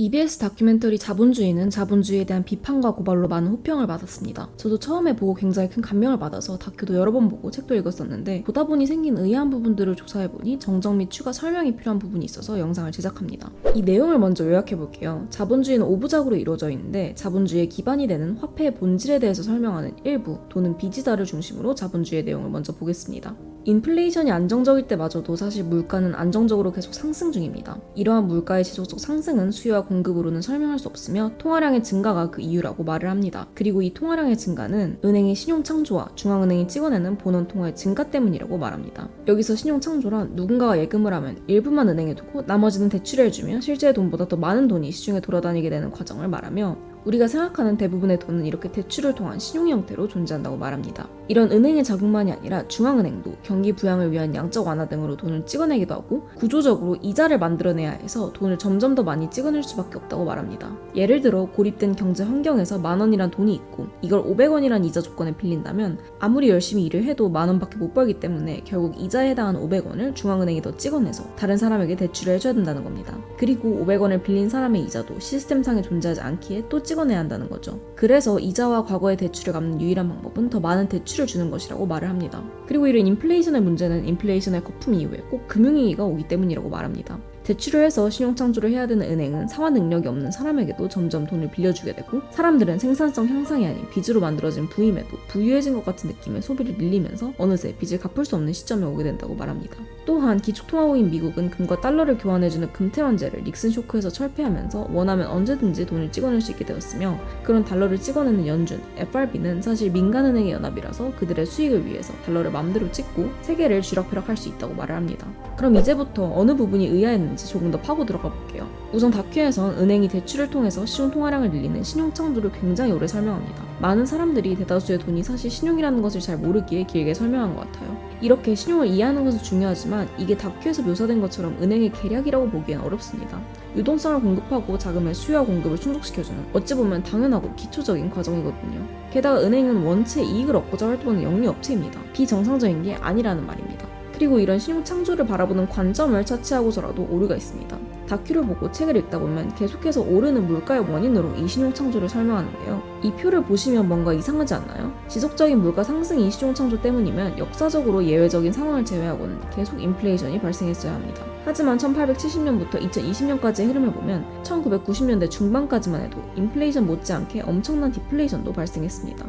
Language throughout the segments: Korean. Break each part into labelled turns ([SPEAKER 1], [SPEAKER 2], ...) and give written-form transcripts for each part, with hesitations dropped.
[SPEAKER 1] EBS 다큐멘터리 자본주의는 자본주의에 대한 비판과 고발로 많은 호평을 받았습니다. 저도 처음에 보고 굉장히 큰 감명을 받아서 다큐도 여러 번 보고 책도 읽었었는데 보다 보니 생긴 의아한 부분들을 조사해보니 정정 및 추가 설명이 필요한 부분이 있어서 영상을 제작합니다. 이 내용을 먼저 요약해볼게요. 자본주의는 5부작으로 이루어져 있는데 자본주의의 기반이 되는 화폐의 본질에 대해서 설명하는 1부, 돈은 빚이다를 중심으로 자본주의의 내용을 먼저 보겠습니다. 인플레이션이 안정적일 때마저도 사실 물가는 안정적으로 계속 상승 중입니다. 이러한 물가의 지속적 상승은 수요와 공급으로는 설명할 수 없으며 통화량의 증가가 그 이유라고 말을 합니다. 그리고 이 통화량의 증가는 은행의 신용 창조와 중앙은행이 찍어내는 본원 통화의 증가 때문이라고 말합니다. 여기서 신용 창조란 누군가가 예금을 하면 일부만 은행에 두고 나머지는 대출을 해주며 실제 돈보다 더 많은 돈이 시중에 돌아다니게 되는 과정을 말하며 우리가 생각하는 대부분의 돈은 이렇게 대출을 통한 신용 형태로 존재한다고 말합니다. 이런 은행의 자금만이 아니라 중앙은행도 경기 부양을 위한 양적 완화 등으로 돈을 찍어내기도 하고 구조적으로 이자를 만들어내야 해서 돈을 점점 더 많이 찍어낼 수밖에 없다고 말합니다. 예를 들어 고립된 경제 환경에서 10,000원이란 돈이 있고 이걸 500원이란 이자 조건에 빌린다면 아무리 열심히 일을 해도 10,000원밖에 못 벌기 때문에 결국 이자에 해당하는 500원을 중앙은행이 더 찍어내서 다른 사람에게 대출을 해줘야 된다는 겁니다. 그리고 500원을 빌린 사람의 이자도 시스템상에 존재하지 않기에 또 찍어내야 한다는 거죠. 그래서 이자와 과거의 대출을 갚는 유일한 방법은 더 많은 대출을 주는 것이라고 말을 합니다. 그리고 이런 인플레이션의 문제는 인플레이션의 거품 이후에 꼭 금융위기가 오기 때문이라고 말합니다. 대출을 해서 신용창조를 해야 되는 은행은 상환 능력이 없는 사람에게도 점점 돈을 빌려주게 되고 사람들은 생산성 향상이 아닌 빚으로 만들어진 부임에도 부유해진 것 같은 느낌의 소비를 밀리면서 어느새 빚을 갚을 수 없는 시점에 오게 된다고 말합니다. 또한 기축통화국인 미국은 금과 달러를 교환해주는 금태환제를 닉슨 쇼크에서 철폐하면서 원하면 언제든지 돈을 찍어낼 수 있게 되었으며 그런 달러를 찍어내는 연준, FRB는 사실 민간은행의 연합이라서 그들의 수익을 위해서 달러를 맘대로 찍고 세계를 쥐락펴락할 수 있다고 말을 합니다. 그럼 이제부터 어느 부분이 의아했는지 조금 더 파고 들어가 볼게요. 우선 다큐에선 은행이 대출을 통해서 신용 통화량을 늘리는 신용 창조를 굉장히 오래 설명합니다. 많은 사람들이 대다수의 돈이 사실 신용이라는 것을 잘 모르기에 길게 설명한 것 같아요. 이렇게 신용을 이해하는 것은 중요하지만 이게 다큐에서 묘사된 것처럼 은행의 계략이라고 보기엔 어렵습니다. 유동성을 공급하고 자금의 수요와 공급을 충족시켜주는 어찌 보면 당연하고 기초적인 과정이거든요. 게다가 은행은 원체 이익을 얻고자 활동하는 영리업체입니다. 비정상적인 게 아니라는 말입니다. 그리고 이런 신용 창조를 바라보는 관점을 차치하고서라도 오류가 있습니다. 다큐를 보고 책을 읽다 보면 계속해서 오르는 물가의 원인으로 이 신용 창조를 설명하는데요. 이 표를 보시면 뭔가 이상하지 않나요? 지속적인 물가 상승이 신용 창조 때문이면 역사적으로 예외적인 상황을 제외하고는 계속 인플레이션이 발생했어야 합니다. 하지만 1870년부터 2020년까지의 흐름을 보면 1990년대 중반까지만 해도 인플레이션 못지않게 엄청난 디플레이션도 발생했습니다.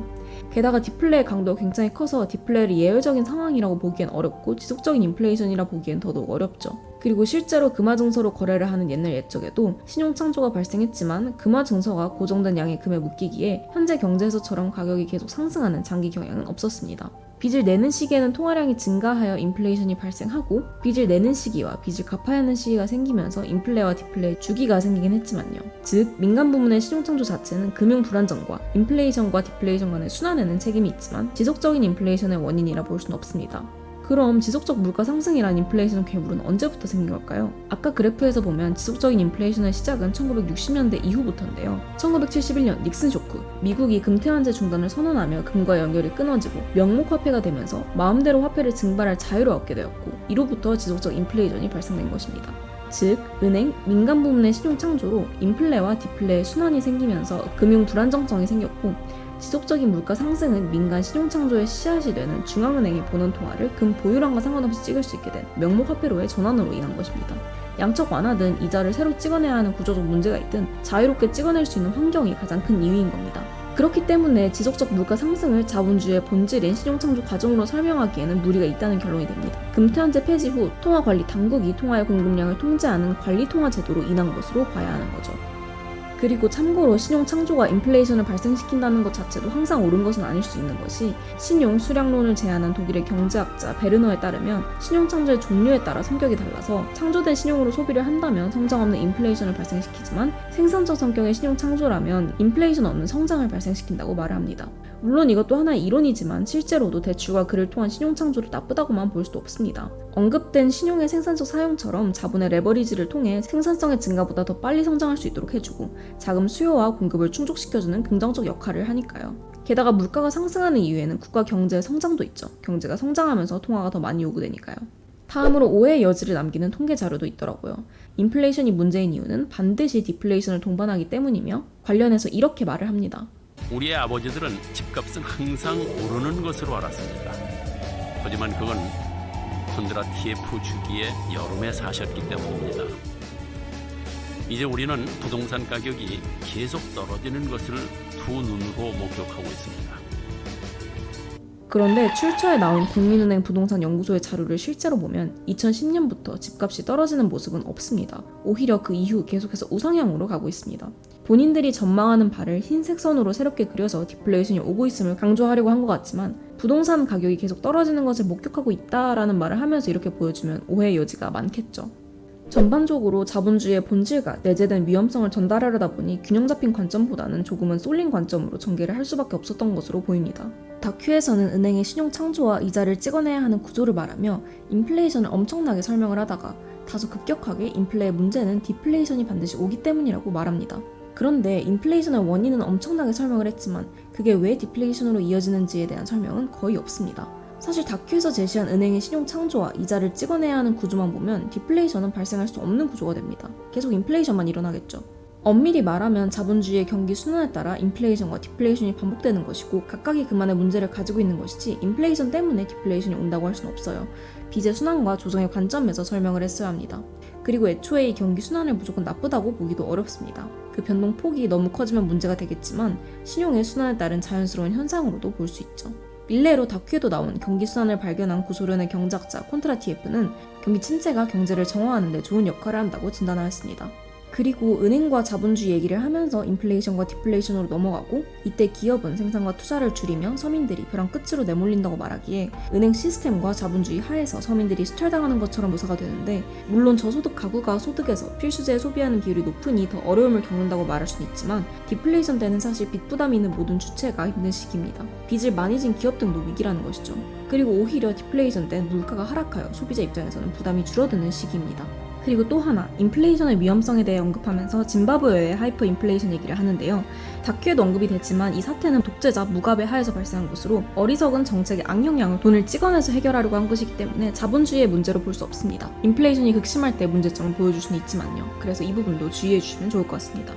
[SPEAKER 1] 게다가 디플레의 강도가 굉장히 커서 디플레를 예외적인 상황이라고 보기엔 어렵고 지속적인 인플레이션이라 보기엔 더더욱 어렵죠. 그리고 실제로 금화 증서로 거래를 하는 옛날 옛적에도 신용 창조가 발생했지만 금화 증서가 고정된 양의 금에 묶이기에 현재 경제에서처럼 가격이 계속 상승하는 장기 경향은 없었습니다. 빚을 내는 시기에는 통화량이 증가하여 인플레이션이 발생하고 빚을 내는 시기와 빚을 갚아야 하는 시기가 생기면서 인플레와 디플레의 주기가 생기긴 했지만요. 즉 민간 부문의 신용창조 자체는 금융 불안정과 인플레이션과 디플레이션 간의 순환에는 책임이 있지만 지속적인 인플레이션의 원인이라 볼 수는 없습니다. 그럼 지속적 물가 상승이란 인플레이션 괴물은 언제부터 생긴 걸까요? 아까 그래프에서 보면 지속적인 인플레이션의 시작은 1960년대 이후부터인데요. 1971년 닉슨 쇼크, 미국이 금태환제 중단을 선언하며 금과 연결이 끊어지고 명목화폐가 되면서 마음대로 화폐를 증발할 자유를 얻게 되었고 이로부터 지속적 인플레이션이 발생된 것입니다. 즉, 은행, 민간 부문의 신용 창조로 인플레와 디플레의 순환이 생기면서 금융 불안정성이 생겼고 지속적인 물가 상승은 민간 신용 창조의 씨앗이 되는 중앙은행의 본원 통화를 금 보유량과 상관없이 찍을 수 있게 된 명목화폐로의 전환으로 인한 것입니다. 양적 완화든 이자를 새로 찍어내야 하는 구조적 문제가 있든 자유롭게 찍어낼 수 있는 환경이 가장 큰 이유인 겁니다. 그렇기 때문에 지속적 물가 상승을 자본주의의 본질인 신용창조 과정으로 설명하기에는 무리가 있다는 결론이 됩니다. 금태환제 폐지 후 통화관리 당국이 통화의 공급량을 통제하는 관리통화 제도로 인한 것으로 봐야 하는 거죠. 그리고 참고로 신용 창조가 인플레이션을 발생시킨다는 것 자체도 항상 옳은 것은 아닐 수 있는 것이 신용 수량론을 제안한 독일의 경제학자 베르너에 따르면 신용 창조의 종류에 따라 성격이 달라서 창조된 신용으로 소비를 한다면 성장 없는 인플레이션을 발생시키지만 생산적 성격의 신용 창조라면 인플레이션 없는 성장을 발생시킨다고 말을 합니다. 물론 이것도 하나의 이론이지만 실제로도 대출과 그를 통한 신용 창조를 나쁘다고만 볼 수도 없습니다. 언급된 신용의 생산적 사용처럼 자본의 레버리지를 통해 생산성의 증가보다 더 빨리 성장할 수 있도록 해주고 자금 수요와 공급을 충족시켜주는 긍정적 역할을 하니까요. 게다가 물가가 상승하는 이유에는 국가 경제의 성장도 있죠. 경제가 성장하면서 통화가 더 많이 요구되니까요. 다음으로 오해의 여지를 남기는 통계 자료도 있더라고요. 인플레이션이 문제인 이유는 반드시 디플레이션을 동반하기 때문이며 관련해서 이렇게 말을 합니다.
[SPEAKER 2] 우리의 아버지들은 집값은 항상 오르는 것으로 알았습니다. 하지만 그건 툰드라 TF 주기의 여름에 사셨기 때문입니다. 이제 우리는 부동산 가격이 계속 떨어지는 것을 두 눈으로 목격하고 있습니다.
[SPEAKER 1] 그런데 출처에 나온 국민은행 부동산 연구소의 자료를 실제로 보면 2010년부터 집값이 떨어지는 모습은 없습니다. 오히려 그 이후 계속해서 우상향으로 가고 있습니다. 본인들이 전망하는 바를 흰색 선으로 새롭게 그려서 디플레이션이 오고 있음을 강조하려고 한 것 같지만 부동산 가격이 계속 떨어지는 것을 목격하고 있다라는 말을 하면서 이렇게 보여주면 오해의 여지가 많겠죠. 전반적으로 자본주의의 본질과 내재된 위험성을 전달하려다 보니 균형 잡힌 관점보다는 조금은 쏠린 관점으로 전개를 할 수밖에 없었던 것으로 보입니다. 다큐에서는 은행의 신용 창조와 이자를 찍어내야 하는 구조를 말하며 인플레이션을 엄청나게 설명을 하다가 다소 급격하게 인플레의 문제는 디플레이션이 반드시 오기 때문이라고 말합니다. 그런데 인플레이션의 원인은 엄청나게 설명을 했지만 그게 왜 디플레이션으로 이어지는지에 대한 설명은 거의 없습니다. 사실 다큐에서 제시한 은행의 신용 창조와 이자를 찍어내야 하는 구조만 보면 디플레이션은 발생할 수 없는 구조가 됩니다. 계속 인플레이션만 일어나겠죠. 엄밀히 말하면 자본주의의 경기 순환에 따라 인플레이션과 디플레이션이 반복되는 것이고 각각이 그만의 문제를 가지고 있는 것이지 인플레이션 때문에 디플레이션이 온다고 할 수는 없어요. 빚의 순환과 조정의 관점에서 설명을 했어야 합니다. 그리고 애초에 이 경기 순환을 무조건 나쁘다고 보기도 어렵습니다. 그 변동 폭이 너무 커지면 문제가 되겠지만 신용의 순환에 따른 자연스러운 현상으로도 볼 수 있죠. 일례로 다큐에도 나온 경기 순환을 발견한 구소련의 경제학자 콘트라티예프는 경기 침체가 경제를 정화하는 데 좋은 역할을 한다고 진단하였습니다. 그리고 은행과 자본주의 얘기를 하면서 인플레이션과 디플레이션으로 넘어가고 이때 기업은 생산과 투자를 줄이며 서민들이 벼랑 끝으로 내몰린다고 말하기에 은행 시스템과 자본주의 하에서 서민들이 수탈당하는 것처럼 묘사가 되는데 물론 저소득 가구가 소득에서 필수재에 소비하는 비율이 높으니 더 어려움을 겪는다고 말할 수는 있지만 디플레이션 때는 사실 빚 부담이 있는 모든 주체가 힘든 시기입니다. 빚을 많이 진 기업 등도 위기라는 것이죠. 그리고 오히려 디플레이션 땐 물가가 하락하여 소비자 입장에서는 부담이 줄어드는 시기입니다. 그리고 또 하나, 인플레이션의 위험성에 대해 언급하면서 짐바브웨의 하이퍼 인플레이션 얘기를 하는데요. 다큐에도 언급이 됐지만 이 사태는 독재자 무가베 하에서 발생한 것으로 어리석은 정책의 악영향을 돈을 찍어내서 해결하려고 한 것이기 때문에 자본주의의 문제로 볼 수 없습니다. 인플레이션이 극심할 때 문제점을 보여줄 수는 있지만요. 그래서 이 부분도 주의해 주시면 좋을 것 같습니다.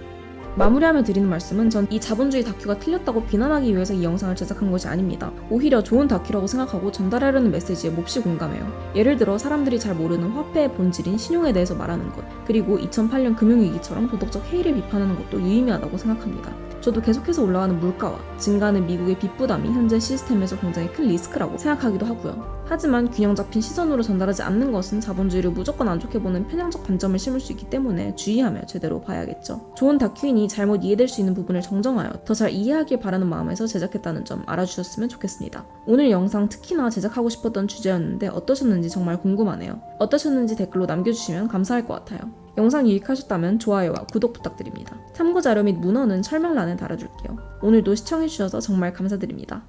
[SPEAKER 1] 마무리하며 드리는 말씀은 전 이 자본주의 다큐가 틀렸다고 비난하기 위해서 이 영상을 제작한 것이 아닙니다. 오히려 좋은 다큐라고 생각하고 전달하려는 메시지에 몹시 공감해요. 예를 들어 사람들이 잘 모르는 화폐의 본질인 신용에 대해서 말하는 것, 그리고 2008년 금융위기처럼 도덕적 해이를 비판하는 것도 유의미하다고 생각합니다. 저도 계속해서 올라가는 물가와 증가하는 미국의 빚 부담이 현재 시스템에서 굉장히 큰 리스크라고 생각하기도 하고요. 하지만 균형 잡힌 시선으로 전달하지 않는 것은 자본주의를 무조건 안 좋게 보는 편향적 관점을 심을 수 있기 때문에 주의하며 제대로 봐야겠죠. 좋은 다큐이니 잘못 이해될 수 있는 부분을 정정하여 더 잘 이해하길 바라는 마음에서 제작했다는 점 알아주셨으면 좋겠습니다. 오늘 영상 특히나 제작하고 싶었던 주제였는데 어떠셨는지 정말 궁금하네요. 어떠셨는지 댓글로 남겨주시면 감사할 것 같아요. 영상 유익하셨다면 좋아요와 구독 부탁드립니다. 참고 자료 및 문헌은 설명란에 달아줄게요. 오늘도 시청해주셔서 정말 감사드립니다.